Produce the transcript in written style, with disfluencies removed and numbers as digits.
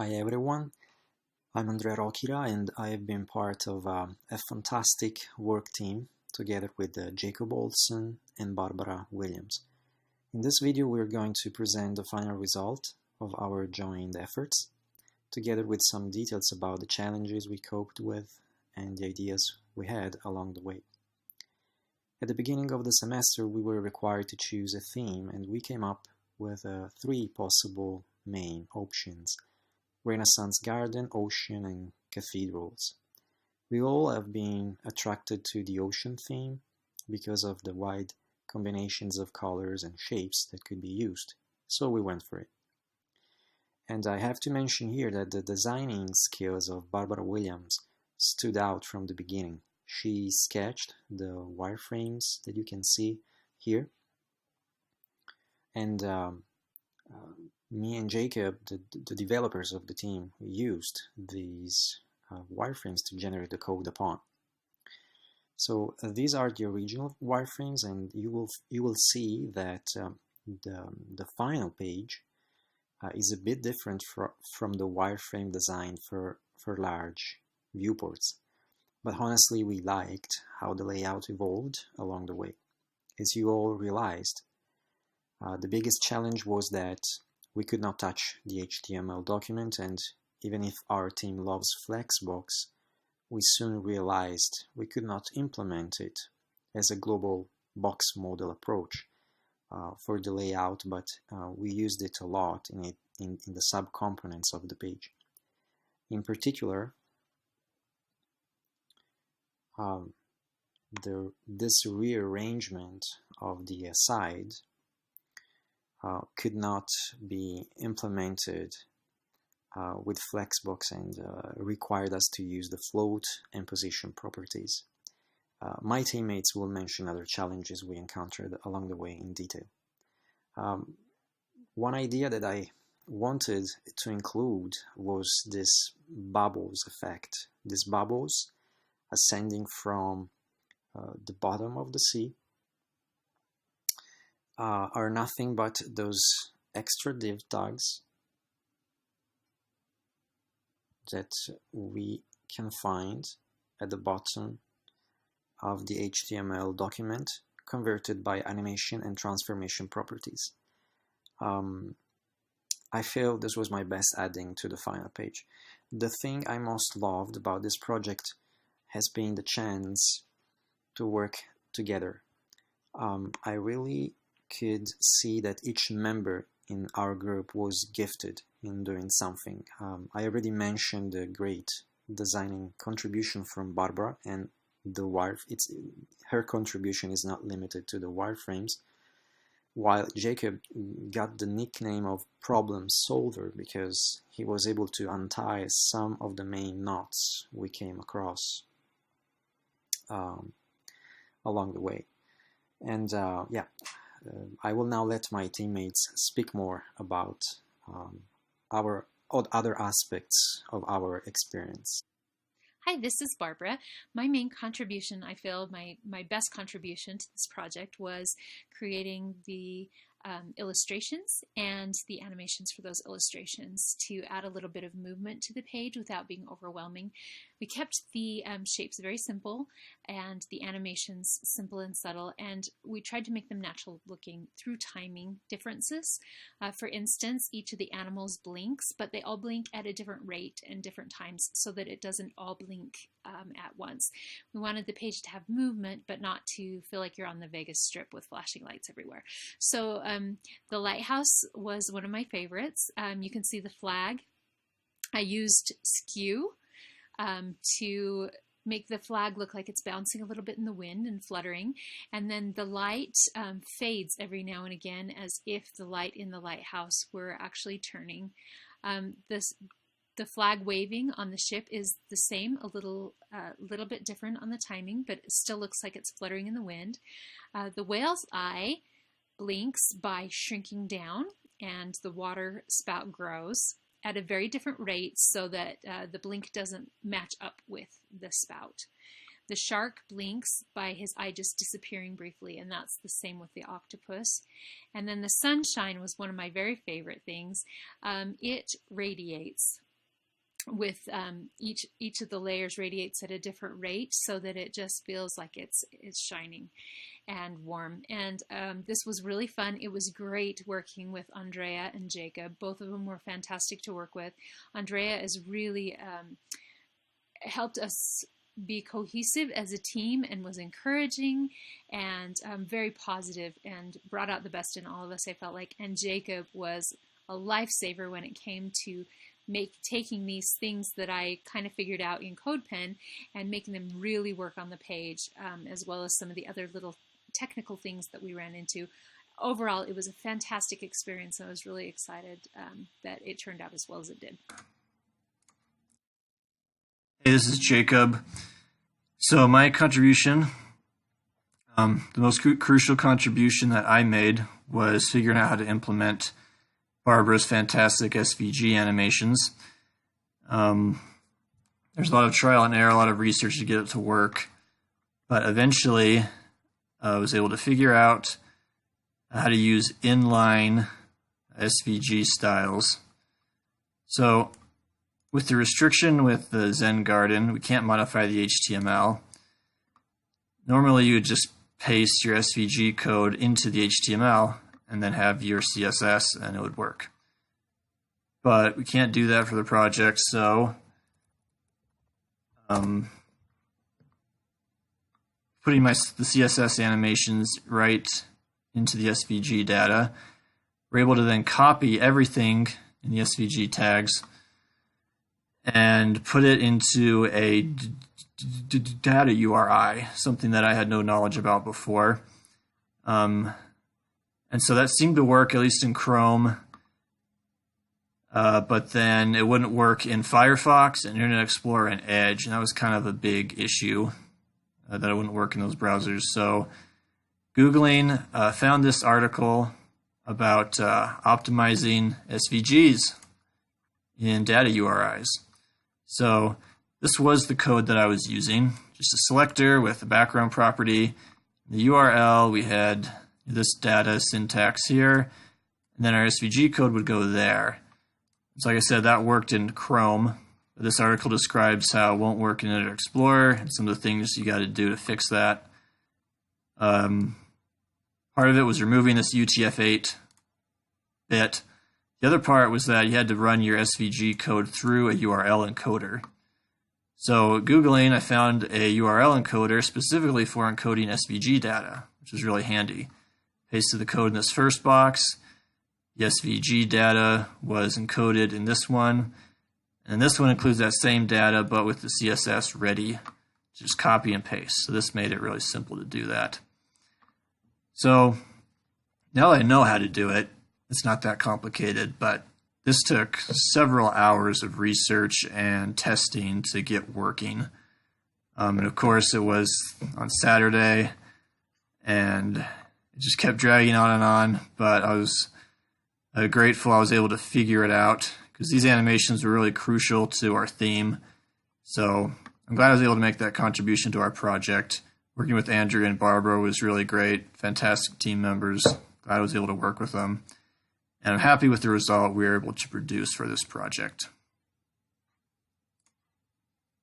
Hi everyone, I'm Andrea Rokira and I have been part of a fantastic work team together with Jacob Olson and Barbara Williams. In this video we're going to present the final result of our joint efforts, together with some details about the challenges we coped with and the ideas we had along the way. At the beginning of the semester we were required to choose a theme and we came up with 3 possible main options: Renaissance garden, ocean, and cathedrals. We all have been attracted to the ocean theme because of the wide combinations of colors and shapes that could be used, so we went for it. And I have to mention here that the designing skills of Barbara Williams stood out from the beginning. She sketched the wireframes that you can see here, and me and Jacob, the developers of the team, used these wireframes to generate the code upon. So these are the original wireframes, and you will see that the final page is a bit different from the wireframe designed for large viewports. But honestly, we liked how the layout evolved along the way. As you all realized, the biggest challenge was that we could not touch the HTML document, and even if our team loves Flexbox, we soon realized we could not implement it as a global box model approach for the layout, but we used it a lot in the sub-components of the page. In particular, this rearrangement of the side could not be implemented with Flexbox and required us to use the float and position properties. My teammates will mention other challenges we encountered along the way in detail. One idea that I wanted to include was this bubbles effect. These bubbles ascending from the bottom of the sea are nothing but those extra div tags that we can find at the bottom of the HTML document converted by animation and transformation properties. I feel this was my best adding to the final page. The thing I most loved about this project has been the chance to work together. I really could see that each member in our group was gifted in doing something. I already mentioned the great designing contribution from Barbara, and her contribution is not limited to the wireframes, while Jacob got the nickname of problem solver because he was able to untie some of the main knots we came across along the way. And I will now let my teammates speak more about our other aspects of our experience. Hi, this is Barbara. My main contribution, I feel my best contribution to this project was creating the illustrations and the animations for those illustrations to add a little bit of movement to the page without being overwhelming. We kept the shapes very simple and the animations simple and subtle, and we tried to make them natural looking through timing differences. For instance, each of the animals blinks, but they all blink at a different rate and different times so that it doesn't all blink at once. We wanted the page to have movement, but not to feel like you're on the Vegas Strip with flashing lights everywhere. So the lighthouse was one of my favorites. You can see the flag. I used skew to make the flag look like it's bouncing a little bit in the wind and fluttering. And then the light fades every now and again as if the light in the lighthouse were actually turning. The flag waving on the ship is the same, a little bit different on the timing, but it still looks like it's fluttering in the wind. The whale's eye blinks by shrinking down, and the water spout grows at a very different rate so that the blink doesn't match up with the spout. The shark blinks by his eye just disappearing briefly, and that's the same with the octopus. And then the sunshine was one of my very favorite things. It radiates with each of the layers radiates at a different rate so that it just feels like it's shining and warm. And this was really fun. It was great working with Andrea and Jacob. Both of them were fantastic to work with. Andrea has really helped us be cohesive as a team and was encouraging and very positive and brought out the best in all of us, I felt like. And Jacob was a lifesaver when it came to taking these things that I kind of figured out in CodePen and making them really work on the page, as well as some of the other little technical things that we ran into. Overall, it was a fantastic experience. I was really excited that it turned out as well as it did. Hey, this is Jacob. So my contribution, the most crucial contribution that I made was figuring out how to implement Barbara's fantastic SVG animations. There's a lot of trial and error, a lot of research to get it to work, but eventually I was able to figure out how to use inline SVG styles. So with the restriction with the ZenGarden, we can't modify the HTML. Normally you would just paste your SVG code into the HTML and then have your CSS and it would work. But we can't do that for the project, so putting the CSS animations right into the SVG data, we're able to then copy everything in the SVG tags and put it into a data URI, something that I had no knowledge about before. And so that seemed to work, at least in Chrome, but then it wouldn't work in Firefox and Internet Explorer and Edge, and that was kind of a big issue, that it wouldn't work in those browsers. So Googling, found this article about optimizing SVGs in data URIs. So this was the code that I was using, just a selector with a background property. The URL, we had this data syntax here, and then our SVG code would go there. So like I said, that worked in Chrome. This article describes how it won't work in Internet Explorer and some of the things you got to do to fix that. Part of it was removing this UTF-8 bit. The other part was that you had to run your SVG code through a URL encoder. So Googling, I found a URL encoder specifically for encoding SVG data, which was really handy. Pasted the code in this first box. The SVG data was encoded in this one. And this one includes that same data, but with the CSS ready. Just copy and paste. So this made it really simple to do that. So now that I know how to do it, it's not that complicated, but this took several hours of research and testing to get working. And of course, it was on Saturday, and it just kept dragging on and on, but I was grateful I was able to figure it out because these animations were really crucial to our theme. So I'm glad I was able to make that contribution to our project. Working with Andrew and Barbara was really great. Fantastic team members. Glad I was able to work with them. And I'm happy with the result we were able to produce for this project.